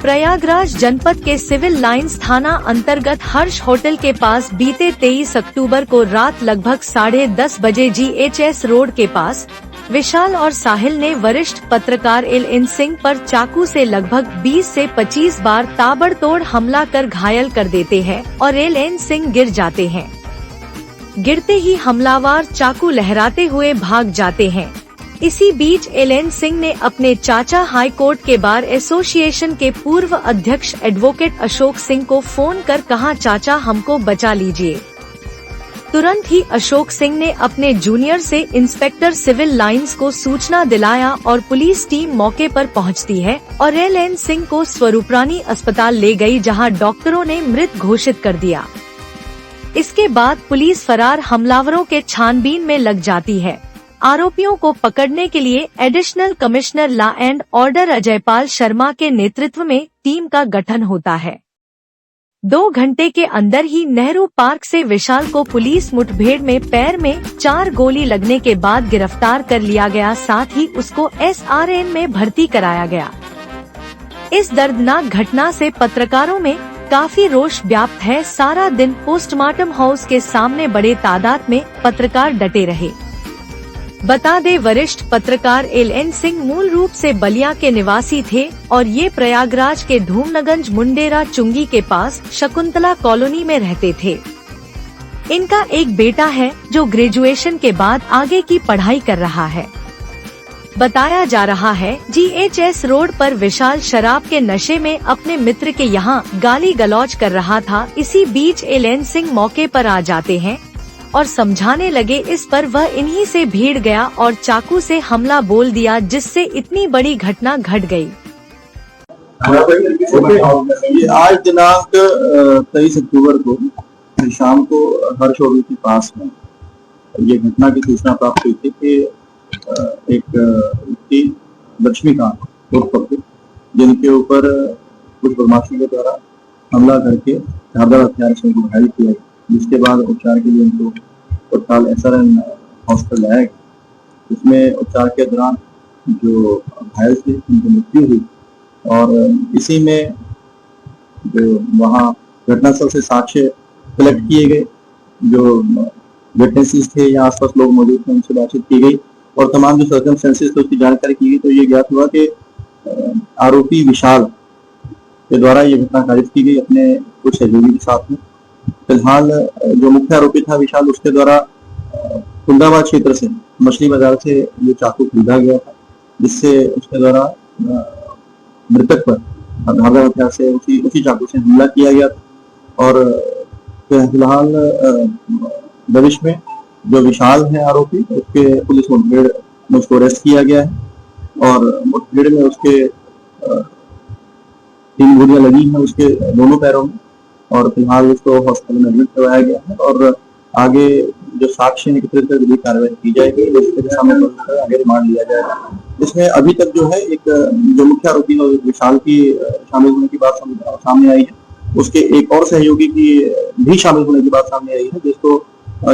प्रयागराज जनपद के civil lines थाना अंतर्गत हर्ष होटल के पास बीते 23 अक्टूबर को रात लगभग 10:30 बजे GHS रोड के पास विशाल और साहिल ने वरिष्ठ पत्रकार एल.एन. सिंह पर चाकू से लगभग 20 से 25 बार ताबड़तोड़ हमला कर घायल कर देते हैं और एल.एन. सिंह गिर जाते हैं। गिरते ही हमलावर चाकू लहराते हुए भाग जाते हैं। इसी बीच एल.एन. सिंह ने अपने चाचा हाई कोर्ट के बार एसोसिएशन के पूर्व अध्यक्ष एडवोकेट अशोक सिंह को फोन कर कहा, चाचा हमको बचा लीजिए। तुरंत ही अशोक सिंह ने अपने जूनियर से इंस्पेक्टर सिविल लाइंस को सूचना दिलाया और पुलिस टीम मौके पर पहुंचती है और एल.एन. सिंह को स्वरूपरानी अस्पताल ले गई, जहां डॉक्टरों ने मृत घोषित कर दिया। इसके बाद पुलिस फरार हमलावरों के छानबीन में लग जाती है। आरोपियों को पकड़ने के लिए additional commissioner law and order Ajaypal Sharma के नेतृत्व में टीम का गठन होता है। 2 घंटे के अंदर ही नेहरू पार्क से विशाल को पुलिस मुठभेड़ में पैर में 4 गोली लगने के बाद गिरफ्तार कर लिया गया, साथ ही उसको SRN में भर्ती कराया गया। इस दर्दनाक घटना से पत्रकारों में काफी रोष व्याप्त है। सारा दिन पोस्टमार्टम हाउस के सामने बड़े तादाद में पत्रकार डटे रहे। बता दे, वरिष्ठ पत्रकार एल.एन. सिंह मूल रूप से बलिया के निवासी थे और ये प्रयागराज के धूमनगंज मुंडेरा चुंगी के पास शकुंतला कॉलोनी में रहते थे। इनका एक बेटा है जो ग्रेजुएशन के बाद आगे की पढ़ाई कर रहा है। बताया जा रहा है GHS रोड पर विशाल शराब के नशे में अपने मित्र के यहाँ गाली गलौज कर रहा था। इसी बीच एल.एन. सिंह मौके पर आ जाते हैं और समझाने लगे। इस पर वह इन्हीं से भीड़ गया और चाकू से हमला बोल दिया, जिससे इतनी बड़ी घटना घट गई। आज दिनांक 23 अक्टूबर को शाम को हर्ष होटल के पास में ये घटना की सूचना प्राप्त हुई थी कि एक व्यक्ति लक्ष्मीकांत जिनके ऊपर कुछ बदमाशों के द्वारा हमला करके धारदार हथियार से उनको घायल किया, जिसके बाद उपचार के लिए उनको तत्काल SRN हॉस्पिटल लाया गया। इसमें उपचार के दौरान जो घायल थे उनकी मृत्यु हुई और इसी में जो वहाँ घटनास्थल से साक्ष्य कलेक्ट किए गए, जो विटनेसेस थे या आसपास लोग मौजूद थे उनसे बातचीत की गई और तमाम जो सर्कमस्टेंसेस थे उसकी जानकारी की गई। तो ये ज्ञात हुआ कि आरोपी विशाल के द्वारा ये घटना कारित की गई अपने कुछ सहयोगी के साथ में। फिलहाल जो मुख्य आरोपी था विशाल, उसके द्वारा कुंदाबाद क्षेत्र से मछली बाजार से ये चाकू खरीदा गया था, जिससे उसके द्वारा मृतक पर धारदार हथियार से उसी चाकू से हमला किया गया था। और फिलहाल भविष्य में जो विशाल है आरोपी, उसके पुलिस मुठभेड़ में उसको अरेस्ट किया गया है और मुठभेड़ में उसके 3 गोलियां लगी हैं उसके दोनों पैरों में और फिलहाल उसको हॉस्पिटल में एडमिट करवाया गया है और आगे जो साक्ष्य एकत्रित कर विधिक कार्रवाई की जाएगी, आगे रिमांड लिया जाएगा। इसमें अभी तक जो है एक जो मुख्य आरोपी है विशाल की शामिल होने की बात सामने आई है, उसके एक और सहयोगी की भी शामिल होने की बात सामने आई है,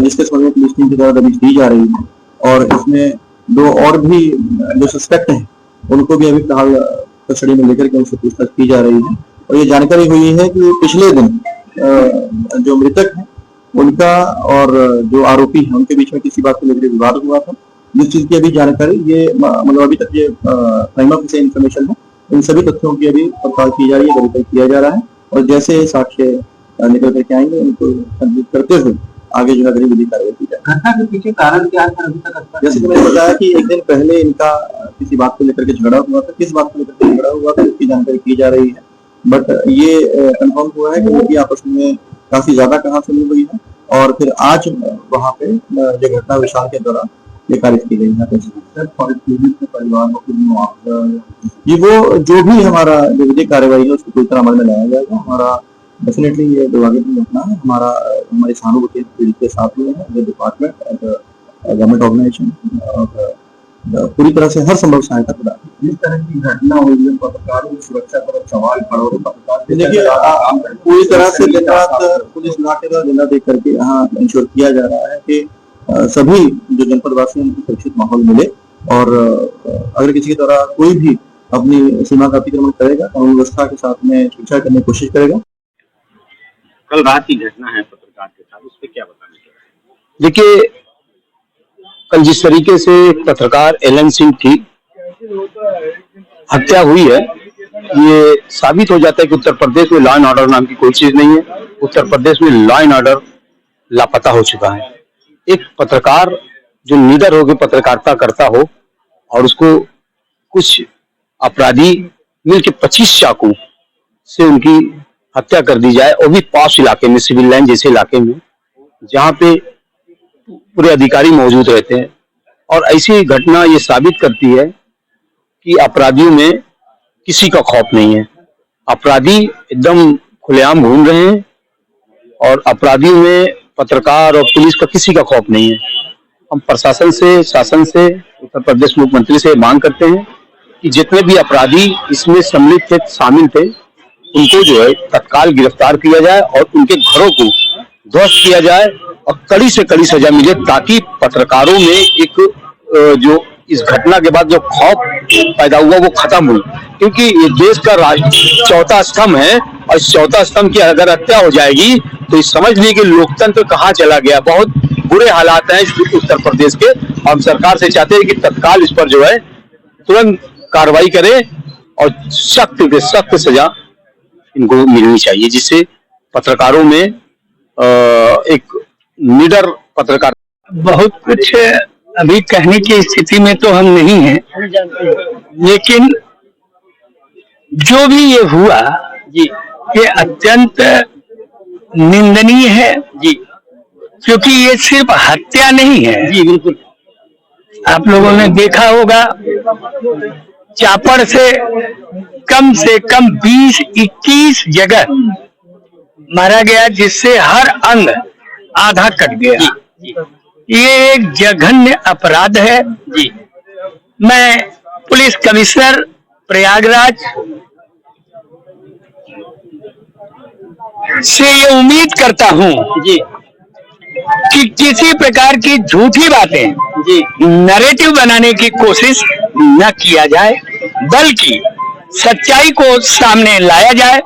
जिसके संबंध में पुलिस टीम के द्वारा दबिश दी जा रही है और इसमें 2 और भी जो सस्पेक्ट हैं उनको भी अभी फिलहाल कस्टडी में लेकर के उनसे पूछताछ की जा रही है। और ये जानकारी हुई है कि पिछले दिन जो मृतक है उनका और जो आरोपी है उनके बीच में किसी बात को लेकर विवाद हुआ था, जिस चीज की अभी जानकारी ये मतलब अभी तक ये प्राइमा फेसी इंफॉर्मेशन है, इन सभी तथ्यों की अभी पड़ताल की जा रही है, वेरीफाई किया जा रहा है और जैसे साक्ष्य निकल करके आएंगे उनको संबोधित करते हुए आगे जो है विधि कार्रवाई की जाए। घटना के पीछे कारण क्या है अभी तक? जैसे कि मैंने बताया कि एक दिन पहले इनका किसी बात को लेकर के झगड़ा हुआ था, किस बात को लेकर के झगड़ा हुआ था इसकी जानकारी की जा रही है, बट ये कंफर्म हुआ है कि वो भी आपस में काफी ज्यादा कहासुनी हुई है और फिर आज वहाँ पे जो घटना विशाल के द्वारा ये कारित की गई है। परिवार को ये वो जो भी हमारा जो विधिक कार्रवाई है उसको पूरी तरह अमल में लाया जाएगा। हमारा डेफिनेटली ये दुर्भाग्यपूर्ण घटना है, हमारी सहानुभूति पीड़ित के साथ में है। डिपार्टमेंट गवर्नमेंट ऑर्गेनाइजेशन पूरी तरह से हर संभव सहायता प्रदान। इस तरह की घटना हुई है, पत्रकारों की सुरक्षा पर सवाल खड़ा हो रहा है। देखिए पूरी तरह से दिन रात पुलिस नाकेदार जिला देख करके यहाँ इंश्योर किया जा रहा है कि सभी जो जनपद वासियों को सुरक्षित माहौल मिले और अगर किसी के द्वारा कोई भी अपनी सीमा का अतिक्रमण करेगा, कानून व्यवस्था के साथ में छेड़छाड़ करने की कोशिश करेगा। कल रात की घटना है पत्रकार के साथ, उस पर क्या बताना चाहिए? देखिए, कल जिस तरीके से पत्रकार एलन सिंह की हत्या हुई है, ये साबित हो जाता है कि उत्तर प्रदेश में लॉ एंड ऑर्डर नाम की कोई चीज नहीं है। उत्तर प्रदेश में लॉ एंड ऑर्डर लापता हो चुका है। एक पत्रकार जो निडर होकर पत्रकारिता करता हो और उसको कुछ अपराधी मिलकर 25 चाकू से उनकी हत्या कर दी जाए, और भी पॉश इलाके में, सिविल लाइन जैसे इलाके में जहां पे पूरे अधिकारी मौजूद रहते हैं। और ऐसी घटना ये साबित करती है कि अपराधियों में किसी का खौफ नहीं है। अपराधी एकदम खुलेआम घूम रहे हैं और अपराधियों में पत्रकार और पुलिस का किसी का खौफ नहीं है। हम प्रशासन से, शासन से, उत्तर प्रदेश मुख्यमंत्री से मांग करते हैं कि जितने भी अपराधी इसमें सम्मिलित थे, शामिल थे, उनको जो है तत्काल गिरफ्तार किया जाए और उनके घरों को ध्वस्त किया जाए और कड़ी से कड़ी सजा मिले, ताकि पत्रकारों में एक जो इस घटना के बाद जो खौफ पैदा हुआ वो खत्म हो। क्योंकि ये देश का चौथा स्तंभ है और इस चौथा स्तंभ की अगर हत्या हो जाएगी तो समझ लीजिए कि लोकतंत्र कहाँ चला गया। बहुत बुरे हालात हैं उत्तर प्रदेश के। हम सरकार से चाहते हैं कि तत्काल इस पर जो है तुरंत कार्रवाई करे और सख्त से सख्त सजा इनको मिलनी चाहिए, जिससे पत्रकारों में एक निडर पत्रकार। बहुत कुछ अभी कहने की स्थिति में तो हम नहीं हैं, लेकिन जो भी ये हुआ जी, ये अत्यंत निंदनीय है जी, क्योंकि ये सिर्फ हत्या नहीं है जी। बिल्कुल, आप लोगों ने देखा होगा चापड़ से कम 20-21 जगह मारा गया, जिससे हर अंग आधा कट गया जी। ये एक जघन्य अपराध है जी। मैं पुलिस कमिश्नर प्रयागराज से ये उम्मीद करता हूं जी कि किसी प्रकार की झूठी बातें जी, नैरेटिव बनाने की कोशिश न किया जाए, बल्कि सच्चाई को सामने लाया जाए।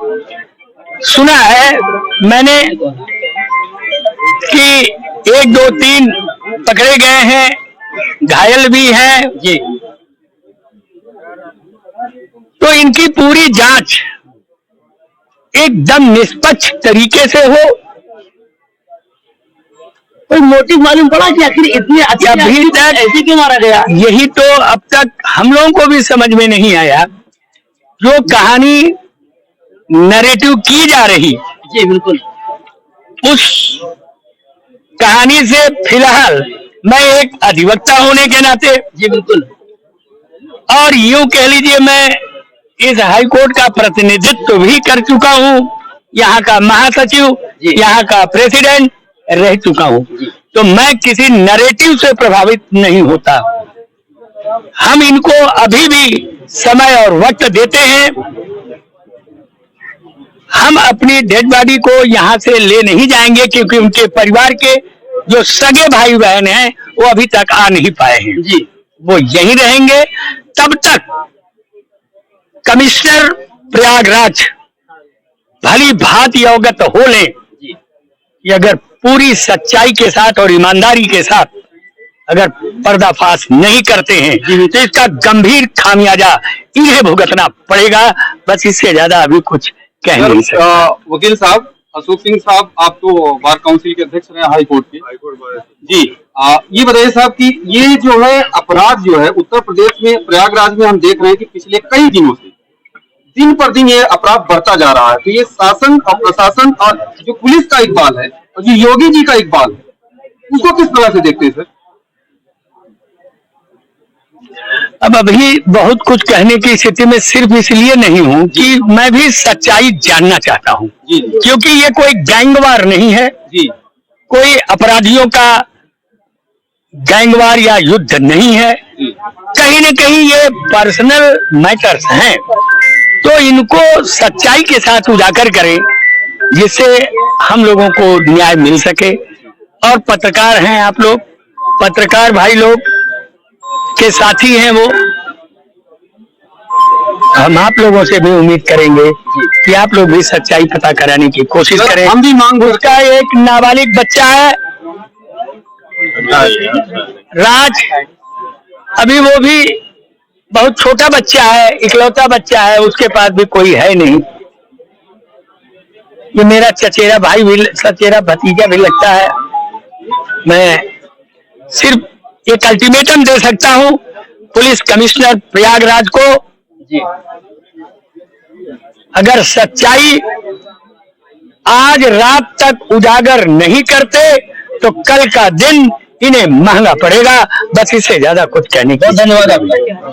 सुना है मैंने कि 1, 2, 3 पकड़े गए हैं, घायल भी हैं जी। तो इनकी पूरी जांच एकदम निष्पक्ष तरीके से हो। कोई मोटिव मालूम पड़ा कि आखिर इतनी अभी तक ऐसे क्यों मारा गया? यही तो अब तक हम लोगों को भी समझ में नहीं आया। जो कहानी नैरेटिव की जा रही जी, बिल्कुल, उस कहानी से फिलहाल मैं एक अधिवक्ता होने के नाते जी, बिल्कुल, और यूं कह लीजिए मैं इस हाई कोर्ट का प्रतिनिधित्व भी कर चुका हूं, यहाँ का महासचिव, यहाँ का प्रेसिडेंट रह चुका हूं, तो मैं किसी नैरेटिव से प्रभावित नहीं होता। हम इनको अभी भी समय और वक्त देते हैं। हम अपनी डेड बॉडी को यहाँ से ले नहीं जाएंगे, क्योंकि उनके परिवार के जो सगे भाई बहन हैं वो अभी तक आ नहीं पाए हैं जी, वो यहीं रहेंगे। तब तक कमिश्नर प्रयागराज भली भांति अवगत हो लें कि अगर पूरी सच्चाई के साथ और ईमानदारी के साथ अगर पर्दाफाश नहीं करते हैं तो इसका गंभीर खामियाजा इन्हें भुगतना पड़ेगा। बस इससे ज्यादा अभी कुछ कह नहीं सकते। वकील साहब, अशोक सिंह साहब, आप तो बार काउंसिल के अध्यक्ष रहे हाई कोर्ट के जी। ये बताइए साहब कि ये जो है अपराध जो है उत्तर प्रदेश में प्रयागराज में हम देख रहे हैं कि पिछले कई दिनों से दिन पर दिन ये अपराध बढ़ता जा रहा है। तो ये शासन और प्रशासन और जो पुलिस का इकबाल है और जो योगी जी का इकबाल है, उसको किस तरह से देखते हैं सर? अब अभी बहुत कुछ कहने की स्थिति में सिर्फ इसलिए नहीं हूं कि मैं भी सच्चाई जानना चाहता हूं, क्योंकि ये कोई गैंगवार नहीं है जी, कोई अपराधियों का गैंगवार या युद्ध नहीं है। कहीं न कहीं ये पर्सनल मैटर्स हैं, तो इनको सच्चाई के साथ उजागर करें, जिससे हम लोगों को न्याय मिल सके। और पत्रकार हैं आप लोग, पत्रकार भाई लोग के साथी हैं वो, हम आप लोगों से भी उम्मीद करेंगे कि आप लोग भी सच्चाई पता कराने की कोशिश करें। हम भी मांग उसका एक नाबालिग बच्चा है राज, अभी वो भी बहुत छोटा बच्चा है, इकलौता बच्चा है, उसके पास भी कोई है नहीं। ये मेरा चचेरा भाई भी, चचेरा भतीजा भी लगता है। मैं सिर्फ एक अल्टीमेटम दे सकता हूँ पुलिस कमिश्नर प्रयागराज को, अगर सच्चाई आज रात तक उजागर नहीं करते तो कल का दिन इन्हें महंगा पड़ेगा। बस इससे ज्यादा कुछ कहने की। धन्यवाद।